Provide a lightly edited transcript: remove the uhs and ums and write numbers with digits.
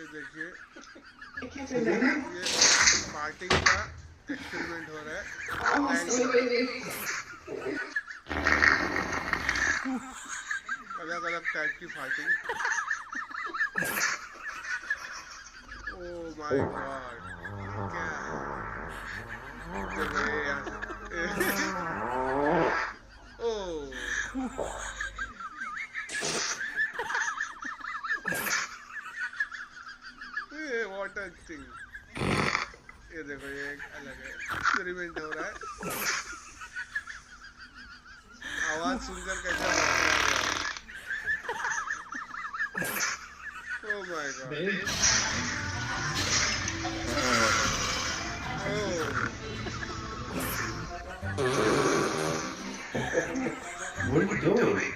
ये देखिए, ये पार्टिंग का एक्सपेरिमेंट हो रहा है। अलग अलग टाइप की फाइटिंग। ओह माय गॉड, क्या चल रहे यहाँ से। ओह ये वाटर थिंग, ये देखो ये एक अलग है, एक्सपेरिमेंट हो रहा है। आवाज सुनकर कैसा लग रहा है। Oh my God, What are you doing?